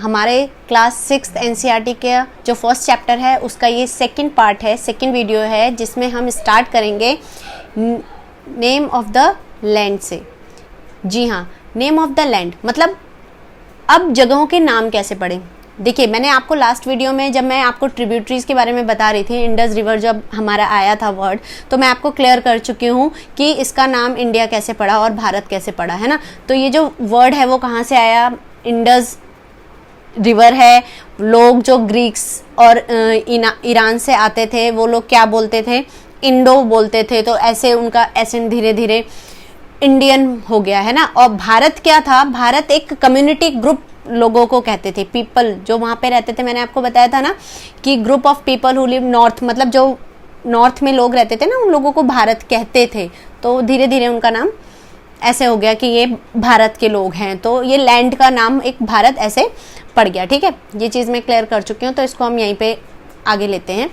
हमारे class 6 NCERT के जो फर्स्ट चैप्टर है उसका ये सेकंड पार्ट है, सेकंड वीडियो है, जिसमें हम स्टार्ट करेंगे नेम ऑफ द लैंड से। जी हाँ, नेम ऑफ द लैंड मतलब अब जगहों के नाम कैसे पढ़ें। देखिए, मैंने आपको लास्ट वीडियो में जब मैं आपको ट्रिब्यूटरीज के बारे में बता रही थी, इंडस रिवर जब हमारा आया था वर्ड, तो मैं आपको क्लियर कर चुकी हूँ कि इसका नाम इंडिया कैसे पड़ा और भारत कैसे पड़ा, है ना। तो ये जो वर्ड है वो कहाँ से आया, इंडस रिवर है। लोग जो ग्रीक्स और ईरान से आते थे वो लोग क्या बोलते थे, इंडो बोलते थे, तो ऐसे उनका एसेंट धीरे धीरे इंडियन हो गया, है ना। और भारत क्या था, भारत एक कम्युनिटी ग्रुप लोगों को कहते थे, पीपल जो वहाँ पे रहते थे। मैंने आपको बताया था ना कि group of people who live north, मतलब जो नॉर्थ में लोग रहते थे ना, उन लोगों को भारत कहते थे। तो धीरे धीरे उनका नाम ऐसे हो गया कि ये भारत के लोग हैं, तो ये लैंड का नाम एक भारत ऐसे पड़ गया। ठीक है, ये चीज़ मैं क्लियर कर चुकी हूँ, तो इसको हम यहीं पे आगे लेते हैं।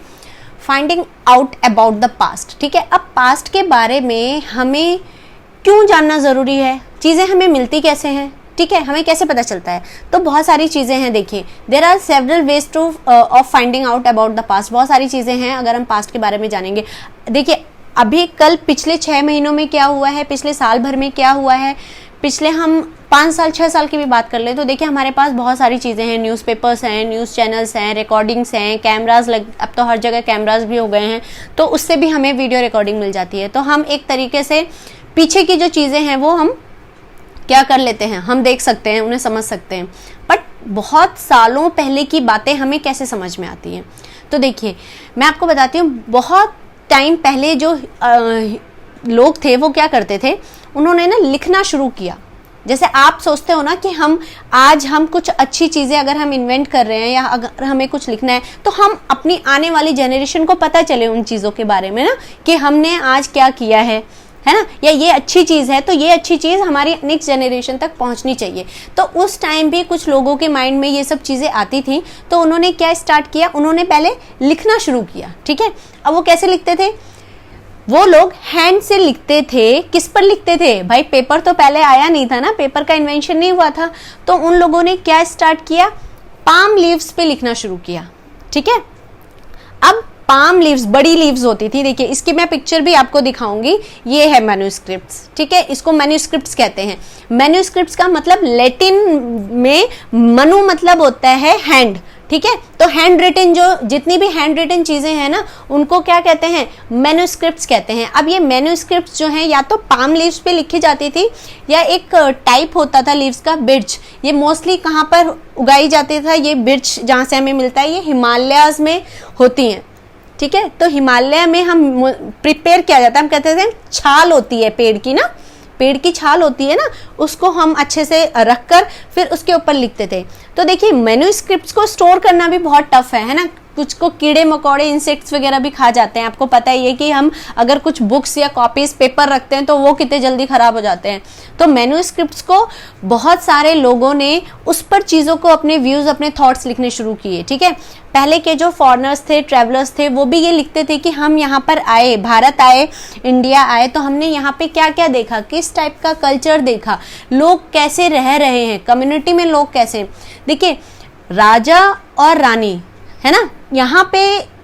Finding out about the past. ठीक है, अब पास्ट के बारे में हमें क्यों जानना ज़रूरी है, चीज़ें हमें मिलती कैसे हैं, ठीक है, हमें कैसे पता चलता है। तो बहुत सारी चीज़ें हैं। देखिए, there are several ways to of finding out about the past. बहुत सारी चीज़ें हैं अगर हम पास्ट के बारे में जानेंगे। देखिए, अभी कल पिछले 6 महीनों में क्या हुआ है, पिछले साल भर में क्या हुआ है, पिछले हम 5 साल 6 साल की भी बात कर ले तो देखिए हमारे पास बहुत सारी चीज़ें हैं। न्यूज़पेपर्स हैं, न्यूज़ चैनल्स हैं, रिकॉर्डिंग्स हैं, कैमराज अब तो हर जगह कैमराज भी हो गए हैं, तो उससे भी हमें वीडियो रिकॉर्डिंग मिल जाती है। तो हम एक तरीके से पीछे की जो चीज़ें हैं वो हम क्या कर लेते हैं, हम देख सकते हैं, उन्हें समझ सकते हैं। बट बहुत सालों पहले की बातें हमें कैसे समझ में आती हैं। तो देखिए, मैं आपको बताती हूँ, बहुत टाइम पहले जो लोग थे वो क्या करते थे, उन्होंने ना लिखना शुरू किया। जैसे आप सोचते हो ना कि हम कुछ अच्छी चीज़ें अगर हम इन्वेंट कर रहे हैं या अगर हमें कुछ लिखना है तो हम अपनी आने वाली जनरेशन को पता चले उन चीज़ों के बारे में ना, कि हमने आज क्या किया है ना, या ये अच्छी चीज़ है तो ये अच्छी चीज़ हमारी नेक्स्ट जनरेशन तक पहुंचनी चाहिए। तो उस टाइम भी कुछ लोगों के माइंड में ये सब चीज़ें आती थी, तो उन्होंने क्या स्टार्ट किया, उन्होंने पहले लिखना शुरू किया। ठीक है, अब वो कैसे लिखते थे, वो लोग हैंड से लिखते थे। किस पर लिखते थे भाई, पेपर तो पहले आया नहीं था ना, पेपर का इन्वेंशन नहीं हुआ था। तो उन लोगों ने क्या स्टार्ट किया, पाम लीव्स पे लिखना शुरू किया। ठीक है, अब पाम लीव्स, बड़ी लीव्स होती थी। देखिए, इसकी मैं पिक्चर भी आपको दिखाऊंगी। ये है मैन्यूस्क्रिप्ट्स। ठीक है, इसको मैन्यूस्क्रिप्ट्स कहते हैं। मैन्यूस्क्रिप्ट्स का मतलब लैटिन में मनु मतलब होता है हैंड। ठीक है, तो हैंड रिटन, जो जितनी भी हैंड रिटन चीजें हैं ना, उनको क्या कहते हैं, मैन्यूस्क्रिप्ट्स कहते हैं। अब ये मैन्यूस्क्रिप्ट्स जो हैं या तो पाम लीव्स पे लिखी जाती थी, या एक टाइप होता था लीव्स का, बिर्च। ये मोस्टली कहाँ पर उगाई जाती था, ये बिर्च जहाँ से हमें मिलता है, ये हिमालयाज में होती हैं। ठीक है, तो हिमालय में हम प्रिपेयर किया जाता है, हम कहते थे छाल होती है पेड़ की ना, पेड़ की छाल होती है ना, उसको हम अच्छे से रखकर फिर उसके ऊपर लिखते थे। तो देखिए, मैन्यूस्क्रिप्ट्स को स्टोर करना भी बहुत टफ है ना। कुछ को कीड़े मकोड़े, इंसेक्ट्स वगैरह भी खा जाते हैं। आपको पता ही है कि हम अगर कुछ बुक्स या कॉपीज, पेपर रखते हैं तो वो कितने जल्दी खराब हो जाते हैं। तो मैन्यूस्क्रिप्ट्स को बहुत सारे लोगों ने उस पर चीज़ों को, अपने व्यूज़, अपने थॉट्स लिखने शुरू किए। ठीक है, पहले के जो फॉरेनर्स थे, ट्रैवलर्स थे, वो भी ये लिखते थे कि हम यहाँ पर आए, भारत आए, इंडिया आए, तो हमने यहाँ पे क्या क्या देखा, किस टाइप का कल्चर देखा, लोग कैसे रह रहे हैं, कम्युनिटी में लोग कैसे। देखिए, राजा और रानी, है ना, यहाँ पे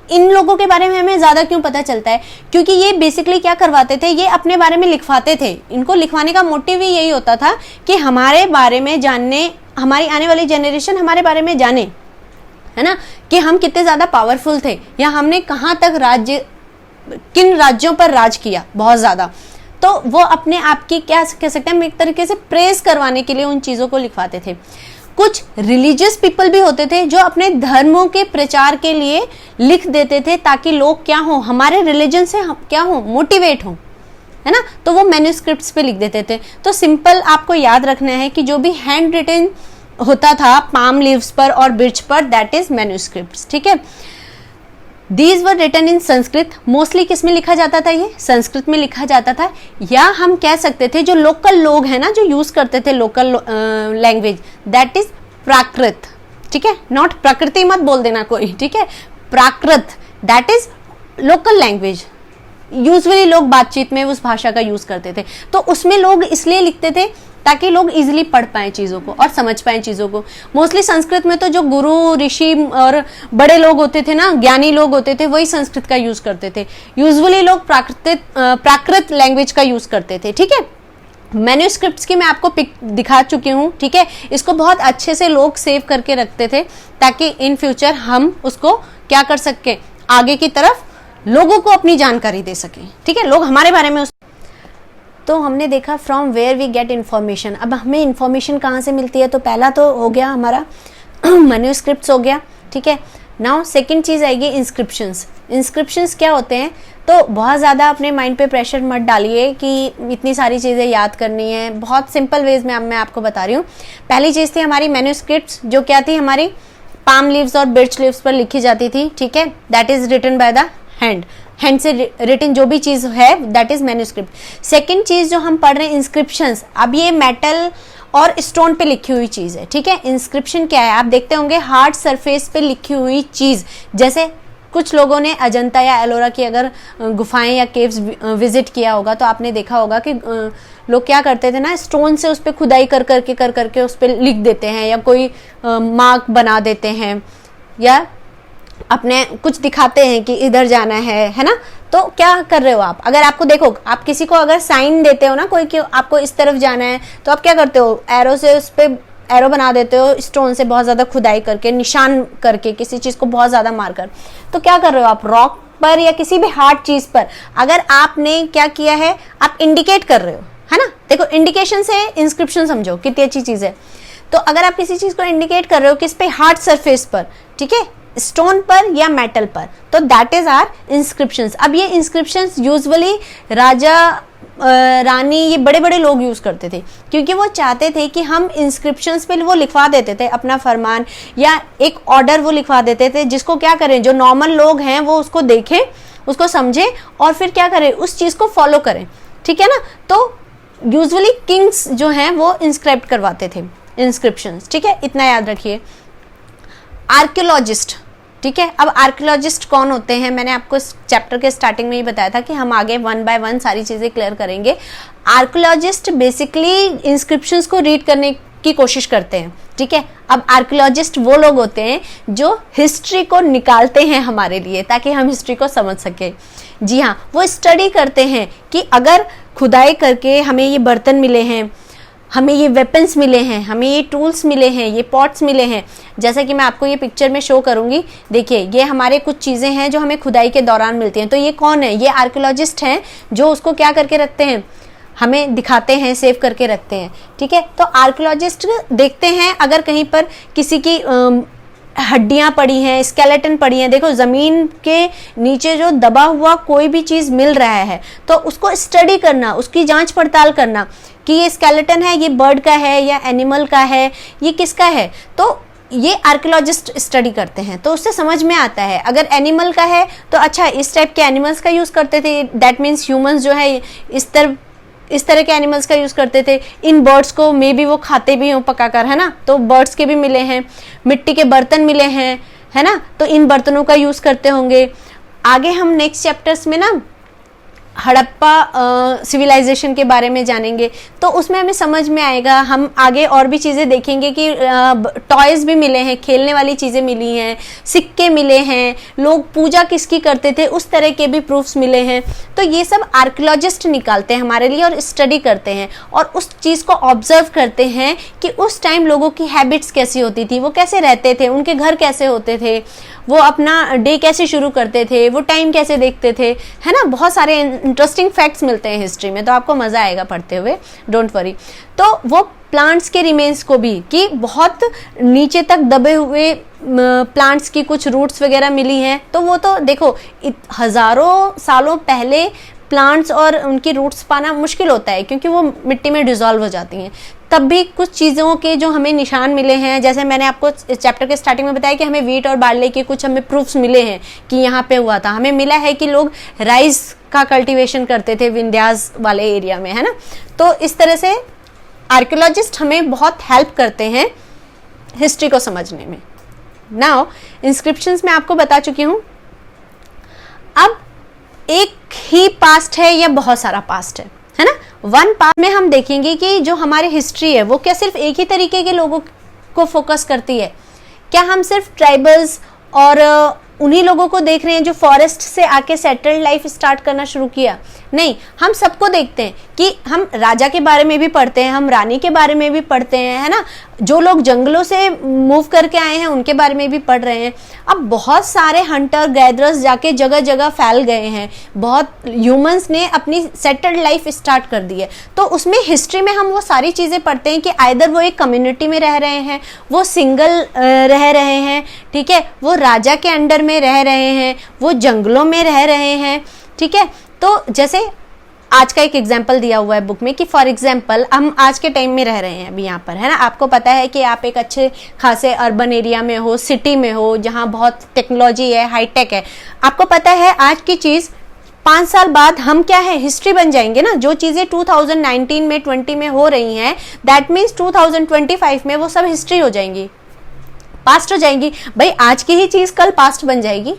इन लोगों के बारे में हमें ज़्यादा क्यों पता चलता है, क्योंकि ये बेसिकली क्या करवाते थे, ये अपने बारे में लिखवाते थे। इनको लिखवाने का मोटिव ही यही होता था कि हमारे बारे में जानने, हमारी आने वाली जनरेशन हमारे बारे में जाने, है ना, कि हम कितने ज़्यादा पावरफुल थे, या हमने कहाँ तक राज्य, किन राज्यों पर राज किया बहुत ज़्यादा। तो वो अपने आप की क्या कह सकते हैं, हम एक तरीके से प्रेज करवाने के लिए उन चीज़ों को लिखवाते थे। कुछ रिलीजियस पीपल भी होते थे जो अपने धर्मों के प्रचार के लिए लिख देते थे, ताकि लोग क्या हो, हमारे रिलीजन से क्या हो, मोटिवेट हो, है ना। तो वो मैन्यूस्क्रिप्ट्स पे लिख देते थे। तो सिंपल आपको याद रखना है कि जो भी हैंड रिटन होता था पाम लीव्स पर और बिर्च पर, दैट इज मैन्यूस्क्रिप्ट्स। ठीक है, these were written in Sanskrit. Mostly किस में लिखा जाता था, ये संस्कृत में लिखा जाता था। या हम कह सकते थे जो लोकल लोग हैं ना, जो यूज करते थे लोकल लैंग्वेज, दैट इज प्राकृत। ठीक है, नॉट प्रकृति मत बोल देना कोई। ठीक है, Prakrit, that is local language. Usually लोग बातचीत में उस भाषा का यूज करते थे। तो उसमें लोग इसलिए लिखते थे ताकि लोग इजीली पढ़ पाए चीज़ों को और समझ पाए चीज़ों को। मोस्टली संस्कृत में तो जो गुरु ऋषि और बड़े लोग होते थे ना, ज्ञानी लोग होते थे, वही संस्कृत का यूज करते थे। यूजुअली लोग प्राकृत लैंग्वेज का यूज करते थे। ठीक है, मैन्यूस्क्रिप्ट्स की मैं आपको पिक दिखा चुकी हूँ। ठीक है, इसको बहुत अच्छे से लोग सेव करके रखते थे ताकि इन फ्यूचर हम उसको क्या कर सकें, आगे की तरफ लोगों को अपनी जानकारी दे सकें। ठीक है, लोग हमारे बारे में तो हमने देखा from where we get information. अब हमें इन्फॉर्मेशन कहाँ से मिलती है, तो पहला तो हो गया हमारा मैन्यूस्क्रिप्ट्स हो गया। ठीक है, नाउ सेकंड चीज़ आएगी इंस्क्रिप्शंस। इंस्क्रिप्शंस क्या होते हैं, तो बहुत ज़्यादा अपने माइंड पे प्रेशर मत डालिए कि इतनी सारी चीज़ें याद करनी है। बहुत सिंपल वेज में अब मैं आपको बता रही हूँ। पहली चीज़ थी हमारी मैन्यूस्क्रिप्ट्स, जो क्या थी, हमारी पाम लीव्स और बिर्च लीव्स पर लिखी जाती थी। ठीक है, that is written by the hand से रिटन जो भी चीज़ है दैट इज मैन्यूस्क्रिप्ट। सेकेंड चीज़ जो हम पढ़ रहे हैं इंस्क्रिप्शंस, अब ये मेटल और स्टोन पे लिखी हुई चीज़ है। ठीक है, इंस्क्रिप्शन क्या है, आप देखते होंगे हार्ड सरफेस पे लिखी हुई चीज़। जैसे कुछ लोगों ने अजंता या एलोरा की अगर गुफाएं या केव्स विजिट किया होगा तो आपने देखा होगा कि लोग क्या करते थे ना, स्टोन से उस पर खुदाई कर करके उस पर लिख देते हैं या कोई मार्क बना देते हैं या अपने कुछ दिखाते हैं कि इधर जाना है ना। तो क्या कर रहे हो आप, अगर आपको देखो, आप किसी को अगर साइन देते हो ना कोई कि आपको इस तरफ जाना है, तो आप क्या करते हो, एरो से उस पर एरो बना देते हो, स्टोन से बहुत ज़्यादा खुदाई करके, निशान करके, किसी चीज़ को बहुत ज़्यादा मार कर। तो क्या कर रहे हो आप, रॉक पर या किसी भी हार्ड चीज़ पर अगर आपने क्या किया है, आप इंडिकेट कर रहे हो, है ना। देखो, इंडिकेशन से इंस्क्रिप्शन समझो कितनी अच्छी चीज़ है। तो अगर आप किसी चीज़ को इंडिकेट कर रहे हो किस पे, हार्ड सरफेस पर, ठीक है, स्टोन पर या मेटल पर, तो दैट इज आर इंस्क्रिप्शंस। अब ये इंस्क्रिप्शंस यूजुअली राजा रानी, ये बड़े बड़े लोग यूज करते थे, क्योंकि वो चाहते थे कि हम इंस्क्रिप्शंस पे वो लिखवा देते थे अपना फरमान या एक ऑर्डर वो लिखवा देते थे, जिसको क्या करें, जो नॉर्मल लोग हैं वो उसको देखें, उसको समझें और फिर क्या करें, उस चीज़ को फॉलो करें। ठीक है ना। तो यूजुअली किंग्स जो हैं वो इंस्क्राइब करवाते थे इंस्क्रिप्शंस। ठीक है, इतना याद रखिए। आर्कियोलॉजिस्ट, ठीक है, अब आर्कियोलॉजिस्ट कौन होते हैं, मैंने आपको इस चैप्टर के स्टार्टिंग में ही बताया था कि हम आगे वन बाय वन सारी चीज़ें क्लियर करेंगे। आर्कियोलॉजिस्ट बेसिकली इंस्क्रिप्शंस को रीड करने की कोशिश करते हैं। ठीक है, अब आर्कियोलॉजिस्ट वो लोग होते हैं जो हिस्ट्री को निकालते हैं हमारे लिए, ताकि हम हिस्ट्री को समझ सके। जी हाँ, वो स्टडी करते हैं कि अगर खुदाई करके हमें ये बर्तन मिले हैं, हमें ये वेपन्स मिले हैं, हमें ये टूल्स मिले हैं, ये पॉट्स मिले हैं, जैसा कि मैं आपको ये पिक्चर में शो करूंगी। देखिए, ये हमारे कुछ चीज़ें हैं जो हमें खुदाई के दौरान मिलती हैं। तो ये कौन है, ये आर्कियोलॉजिस्ट हैं जो उसको क्या करके रखते हैं, हमें दिखाते हैं, सेव करके रखते हैं। ठीक है, तो आर्कियोलॉजिस्ट देखते हैं अगर कहीं पर किसी की हड्डियां पड़ी हैं, स्केलेटन पड़ी हैं, देखो ज़मीन के नीचे जो दबा हुआ कोई भी चीज़ मिल रहा है तो उसको स्टडी करना, उसकी जांच पड़ताल करना कि ये स्केलेटन है, ये बर्ड का है या एनिमल का है, ये किसका है, तो ये आर्कियोलॉजिस्ट स्टडी करते हैं। तो उससे समझ में आता है, अगर एनिमल का है तो अच्छा इस टाइप के एनिमल्स का यूज़ करते थे, दैट मीन्स ह्यूमंस जो है इस तरह के एनिमल्स का यूज़ करते थे। इन बर्ड्स को मे बी वो खाते भी हों पकाकर, है ना, तो बर्ड्स के भी मिले हैं। मिट्टी के बर्तन मिले हैं, है ना, तो इन बर्तनों का यूज़ करते होंगे। आगे हम नेक्स्ट चैप्टर्स में ना हड़प्पा सिविलाइजेशन के बारे में जानेंगे, तो उसमें हमें समझ में आएगा। हम आगे और भी चीज़ें देखेंगे कि टॉयज़ भी मिले हैं, खेलने वाली चीज़ें मिली हैं, सिक्के मिले हैं, लोग पूजा किसकी करते थे उस तरह के भी प्रूफ्स मिले हैं। तो ये सब आर्कियोलॉजिस्ट निकालते हैं हमारे लिए और स्टडी करते हैं और उस चीज़ को ऑब्जर्व करते हैं कि उस टाइम लोगों की हैबिट्स कैसी होती थी, वो कैसे रहते थे, उनके घर कैसे होते थे, वो अपना डे कैसे शुरू करते थे, वो टाइम कैसे देखते थे, है ना। बहुत सारे इंटरेस्टिंग फैक्ट्स मिलते हैं हिस्ट्री में, तो आपको मज़ा आएगा पढ़ते हुए, डोंट वरी। तो वो प्लांट्स के रिमेन्स को भी, कि बहुत नीचे तक दबे हुए प्लांट्स की कुछ रूट्स वगैरह मिली हैं, तो वो तो देखो हज़ारों सालों पहले प्लांट्स और उनकी रूट्स पाना मुश्किल होता है क्योंकि वो मिट्टी में डिज़ोल्व हो जाती हैं। तब भी कुछ चीज़ों के जो हमें निशान मिले हैं, जैसे मैंने आपको इस चैप्टर के स्टार्टिंग में बताया कि हमें वीट और बार्ले के कुछ हमें प्रूफ्स मिले हैं कि यहाँ पे हुआ था। हमें मिला है कि लोग राइस का कल्टीवेशन करते थे विंध्यास वाले एरिया में, है ना। तो इस तरह से आर्कियोलॉजिस्ट हमें बहुत हेल्प करते हैं हिस्ट्री को समझने में। नाउ इंस्क्रिप्शंस में आपको बता चुकी हूँ। अब एक ही पास्ट है या बहुत सारा पास्ट है ना, वन पार्ट में हम देखेंगे कि जो हमारी हिस्ट्री है वो क्या सिर्फ एक ही तरीके के लोगों को फोकस करती है, क्या हम सिर्फ ट्राइबल्स और उन्हीं लोगों को देख रहे हैं जो फॉरेस्ट से आके सेटल्ड लाइफ स्टार्ट करना शुरू किया? नहीं, हम सबको देखते हैं कि हम राजा के बारे में भी पढ़ते हैं, हम रानी के बारे में भी पढ़ते हैं, है ना, जो लोग जंगलों से मूव करके आए हैं उनके बारे में भी पढ़ रहे हैं। अब बहुत सारे हंटर गैदरर्स जाके जगह जगह फैल गए हैं, बहुत ह्यूमंस ने अपनी सेटल्ड लाइफ स्टार्ट कर दी है, तो उसमें हिस्ट्री में हम वो सारी चीज़ें पढ़ते हैं कि आइदर वो एक कम्युनिटी में रह रहे हैं, वो सिंगल रह रहे हैं, ठीक है, वो राजा के अंडर में रह रहे हैं, वो जंगलों में रह रहे हैं, ठीक है। तो जैसे आज का एक एग्जाम्पल दिया हुआ है बुक में कि फॉर एग्जाम्पल हम आज के टाइम में रह रहे हैं अभी यहाँ पर, है ना, आपको पता है कि आप एक अच्छे खासे अर्बन एरिया में हो, सिटी में हो, जहाँ बहुत टेक्नोलॉजी है, हाईटेक है। आपको पता है आज की चीज़ 5 साल बाद हम क्या है, हिस्ट्री बन जाएंगे ना। जो चीज़ें 2019 में 20 में हो रही हैं, दैट मीन्स 2025 में वो सब हिस्ट्री हो जाएंगी, पास्ट हो जाएंगी। भाई आज की ही चीज़ कल पास्ट बन जाएगी,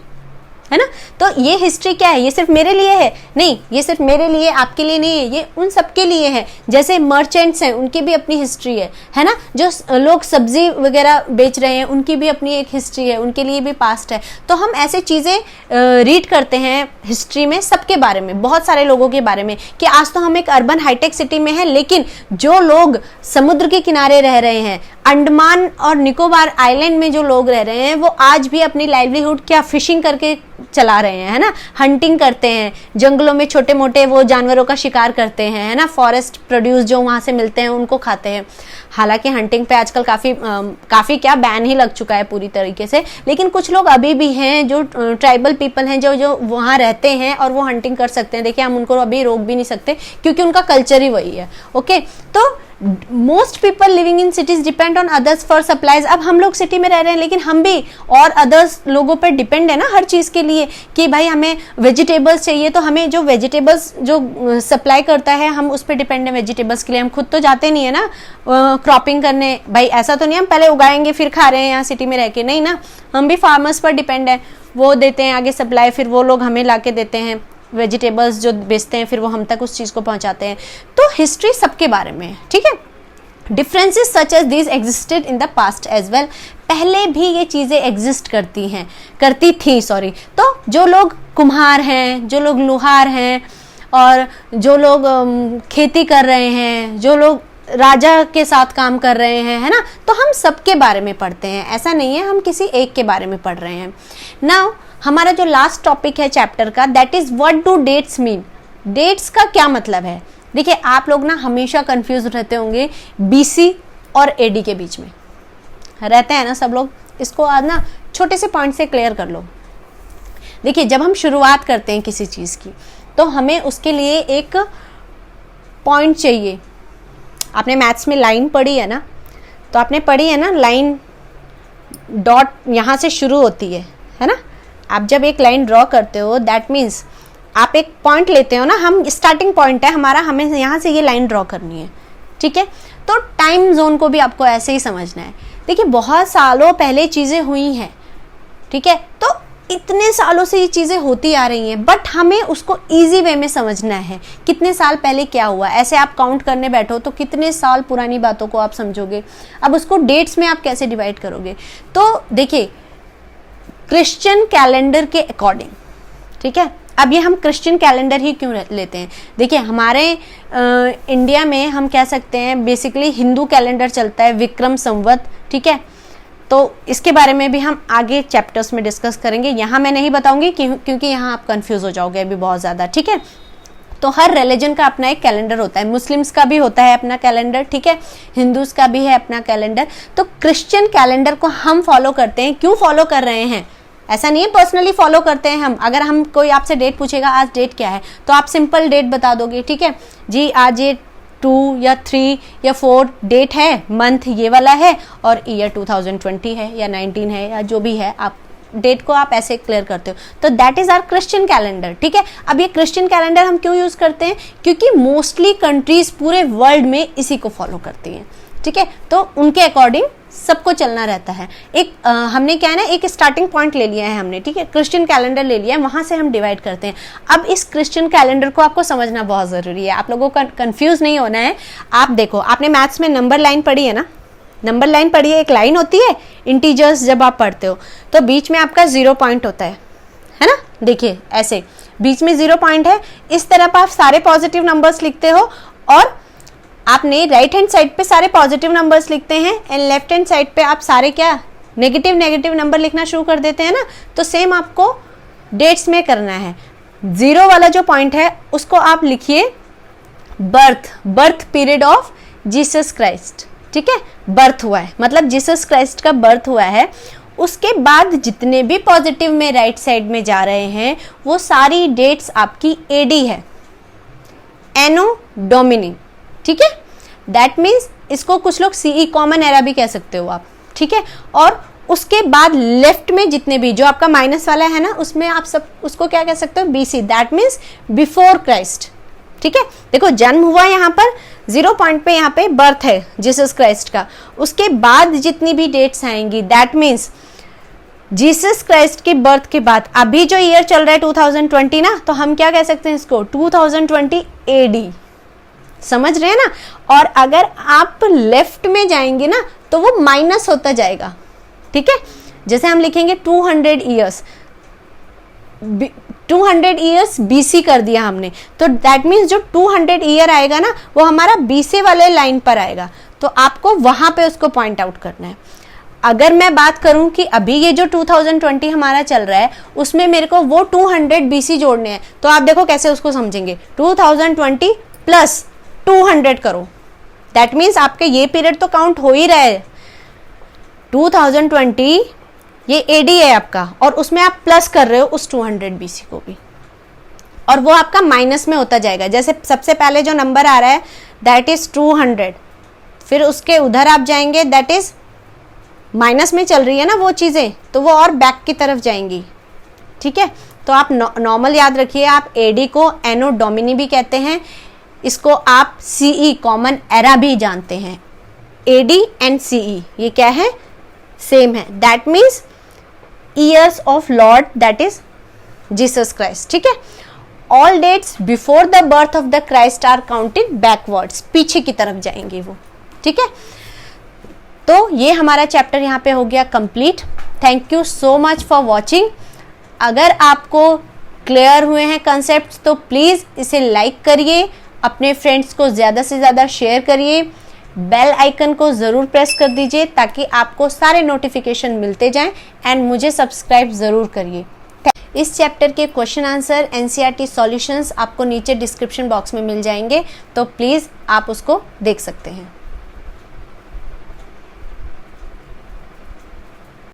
है ना। तो ये हिस्ट्री क्या है, ये सिर्फ मेरे लिए है? नहीं, ये सिर्फ मेरे लिए आपके लिए नहीं है, ये उन सबके लिए है। जैसे मर्चेंट्स हैं, उनकी भी अपनी हिस्ट्री है ना। जो लोग सब्जी वगैरह बेच रहे हैं उनकी भी अपनी एक हिस्ट्री है, उनके लिए भी पास्ट है। तो हम ऐसे चीज़ें रीड करते हैं हिस्ट्री में सबके बारे में, बहुत सारे लोगों के बारे में, कि आज तो हम एक अर्बन हाईटेक सिटी में हैं, लेकिन जो लोग समुद्र के किनारे रह रहे हैं, अंडमान और निकोबार आइलैंड में जो लोग रह रहे हैं, वो आज भी अपनी लाइवलीहुड क्या फिशिंग करके चला रहे हैं, है ना, हंटिंग करते हैं, जंगलों में छोटे मोटे वो जानवरों का शिकार करते हैं, है ना, फॉरेस्ट प्रोड्यूस जो वहाँ से मिलते हैं उनको खाते हैं। हालांकि हंटिंग पे आजकल काफ़ी क्या बैन ही लग चुका है पूरी तरीके से, लेकिन कुछ लोग अभी भी हैं जो ट्राइबल पीपल हैं जो वहाँ रहते हैं और वो हंटिंग कर सकते हैं। देखिए हम उनको अभी रोक भी नहीं सकते क्योंकि उनका कल्चर ही वही है। ओके, तो most people living in cities depend on others for supplies. अब हम लोग सिटी में रह रहे हैं लेकिन हम भी और अदर्स लोगों पर डिपेंड है ना हर चीज़ के लिए, कि भाई हमें वेजिटेबल्स चाहिए तो हमें जो वेजिटेबल्स जो सप्लाई करता है हम उस पर डिपेंड है वेजिटेबल्स के लिए। हम खुद तो जाते नहीं है ना क्रॉपिंग करने, भाई ऐसा तो नहीं हम पहले उगाएंगे फिर खा रहे हैं यहाँ सिटी में रह के, नहीं ना, हम भी फार्मर्स पर डिपेंड है, वो देते हैं आगे सप्लाई, फिर वो लोग हमें ला के देते हैं वेजिटेबल्स जो बेचते हैं, फिर वो हम तक उस चीज़ को पहुंचाते हैं। तो हिस्ट्री सबके बारे में है, ठीक है। Differences such as these existed in the past as well, पहले भी ये चीज़ें एग्जिस्ट करती थी। तो जो लोग कुम्हार हैं, जो लोग लुहार हैं, और जो लोग खेती कर रहे हैं, जो लोग राजा के साथ काम कर रहे हैं, है ना, तो हम सबके बारे में पढ़ते हैं, ऐसा नहीं है हम किसी एक के बारे में पढ़ रहे हैं। नाउ हमारा जो लास्ट टॉपिक है चैप्टर का, that is what do dates mean. Dates का क्या मतलब है? देखिए आप लोग ना हमेशा कंफ्यूज रहते होंगे बीसी और एडी के बीच में, रहते हैं ना सब लोग। इसको आज ना छोटे से पॉइंट से क्लियर कर लो। देखिए जब हम शुरुआत करते हैं किसी चीज़ की तो हमें उसके लिए एक पॉइंट चाहिए। आपने मैथ्स में लाइन पढ़ी है ना, तो आपने पढ़ी है ना लाइन डॉट यहाँ से शुरू होती है ना। आप जब एक लाइन ड्रॉ करते हो दैट मीन्स आप एक पॉइंट लेते हो ना, हम स्टार्टिंग पॉइंट है हमारा, हमें यहाँ से ये लाइन ड्रॉ करनी है, ठीक है। तो टाइम जोन को भी आपको ऐसे ही समझना है। देखिए बहुत सालों पहले चीज़ें हुई हैं, ठीक है, तो इतने सालों से ये चीज़ें होती आ रही हैं, बट हमें उसको इजी वे में समझना है। कितने साल पहले क्या हुआ, ऐसे आप काउंट करने बैठो तो कितने साल पुरानी बातों को आप समझोगे। अब उसको डेट्स में आप कैसे डिवाइड करोगे? तो देखिए क्रिश्चियन कैलेंडर के अकॉर्डिंग, ठीक है। अब ये हम क्रिश्चियन कैलेंडर ही क्यों लेते हैं? देखिए हमारे इंडिया में हम कह सकते हैं बेसिकली हिंदू कैलेंडर चलता है, विक्रम संवत, ठीक है। तो इसके बारे में भी हम आगे चैप्टर्स में डिस्कस करेंगे, यहाँ मैं नहीं बताऊंगी क्योंकि यहाँ आप कंफ्यूज हो जाओगे अभी बहुत ज़्यादा, ठीक है। तो हर रिलीजन का अपना एक कैलेंडर होता है, मुस्लिम्स का भी होता है अपना कैलेंडर, ठीक है, हिंदूज का भी है अपना कैलेंडर। तो क्रिश्चियन कैलेंडर को हम फॉलो करते हैं। क्यों फॉलो कर रहे हैं? ऐसा नहीं है पर्सनली फॉलो करते हैं हम। अगर हम कोई आपसे डेट पूछेगा आज डेट क्या है, तो आप सिंपल डेट बता दोगे, ठीक है जी, आज ये 2 या 3 या 4 डेट है, मंथ ये वाला है और ईयर 2020 है या 19 है या जो भी है, आप डेट को आप ऐसे क्लियर करते हो। तो that is our Christian calendar, ठीक है। अब ये क्रिश्चियन कैलेंडर हम क्यों यूज करते हैं? क्योंकि मोस्टली कंट्रीज पूरे वर्ल्ड में इसी को फॉलो करती हैं, ठीक है। तो उनके अकॉर्डिंग सबको चलना रहता है। एक हमने क्या है ना, एक स्टार्टिंग पॉइंट ले लिया है हमने, ठीक है, क्रिश्चियन कैलेंडर ले लिया है, वहां से हम डिवाइड करते हैं। अब इस क्रिश्चियन कैलेंडर को आपको समझना बहुत जरूरी है, आप लोगों को कंफ्यूज नहीं होना है। आप देखो, आपने मैथ्स में नंबर लाइन पढ़ी है ना, नंबर लाइन पढ़ी है, एक लाइन होती है इंटीजर्स, जब आप पढ़ते हो तो बीच में आपका 0 पॉइंट होता है ना, देखिए ऐसे बीच में 0 पॉइंट है। इस तरफ आप सारे पॉजिटिव नंबर्स लिखते हो और आपने राइट हैंड साइड पे सारे पॉजिटिव नंबर्स लिखते हैं एंड लेफ्ट हैंड साइड पे आप सारे क्या नेगेटिव नंबर लिखना शुरू कर देते हैं ना। तो सेम आपको डेट्स में करना है। 0 वाला जो पॉइंट है उसको आप लिखिए birth period of Jesus Christ, ठीक है, बर्थ हुआ है मतलब जीसस क्राइस्ट का बर्थ हुआ है। उसके बाद जितने भी पॉजिटिव में राइट साइड में जा रहे हैं वो सारी डेट्स आपकी एडी है, एनो डोमिनी, ठीक है। दैट मीन्स इसको कुछ लोग सीई कॉमन एरा भी कह सकते हो आप, ठीक है। और उसके बाद लेफ्ट में जितने भी जो आपका माइनस वाला है ना, उसमें आप सब उसको क्या कह सकते हो, BC, that means before Christ, ठीक है। देखो जन्म हुआ यहाँ पर 0 पॉइंट पे, यहाँ पे बर्थ है जीसस क्राइस्ट का। उसके बाद जितनी भी डेट्स आएंगी दैट मीन्स जीसस क्राइस्ट के बर्थ के बाद। अभी जो ईयर चल रहा है 2020 ना, तो हम क्या कह सकते हैं इसको, 2020 एडी, समझ रहे हैं ना। और अगर आप लेफ्ट में जाएंगे ना तो वो माइनस होता जाएगा, ठीक है। जैसे हम लिखेंगे 200 ईयर्स बीसी कर दिया हमने, तो दैट मीन्स जो 200 ईयर आएगा ना वो हमारा बीसी वाले लाइन पर आएगा, तो आपको वहां पे उसको पॉइंट आउट करना है। अगर मैं बात करूं कि अभी ये जो 2020 हमारा चल रहा है उसमें मेरे को वो 200 बीसी जोड़ने हैं, तो आप देखो कैसे उसको समझेंगे, 2020 प्लस 200 करो, दैट मीन्स आपके ये पीरियड तो काउंट हो ही रहा है। 2020 ये एडी है आपका और उसमें आप प्लस कर रहे हो उस 200 बीसी को भी, और वो आपका माइनस में होता जाएगा। जैसे सबसे पहले जो नंबर आ रहा है दैट इज 200, फिर उसके उधर आप जाएंगे दैट इज माइनस में चल रही है ना वो चीजें, तो वो और बैक की तरफ जाएंगी, ठीक है। तो आप नॉर्मल याद रखिए, आप एडी को एनो डोमिनी भी कहते हैं, इसको आप सीई कॉमन एरा भी जानते हैं। एडी एंड सीई ये क्या है, सेम है, that means years of Lord that is Jesus Christ, ठीक है। All dates before the birth of the Christ are counted backwards, पीछे की तरफ जाएंगे वो, ठीक है। तो ये हमारा चैप्टर यहाँ पे हो गया complete. Thank you so much for watching. अगर आपको क्लियर हुए हैं कंसेप्ट्स तो प्लीज़ इसे लाइक करिए, अपने फ्रेंड्स को ज़्यादा से ज़्यादा शेयर करिए, बेल आइकन को ज़रूर प्रेस कर दीजिए ताकि आपको सारे नोटिफिकेशन मिलते जाएं एंड मुझे सब्सक्राइब ज़रूर करिए। इस चैप्टर के क्वेश्चन आंसर एनसीईआरटी सॉल्यूशंस आपको नीचे डिस्क्रिप्शन बॉक्स में मिल जाएंगे, तो प्लीज़ आप उसको देख सकते हैं।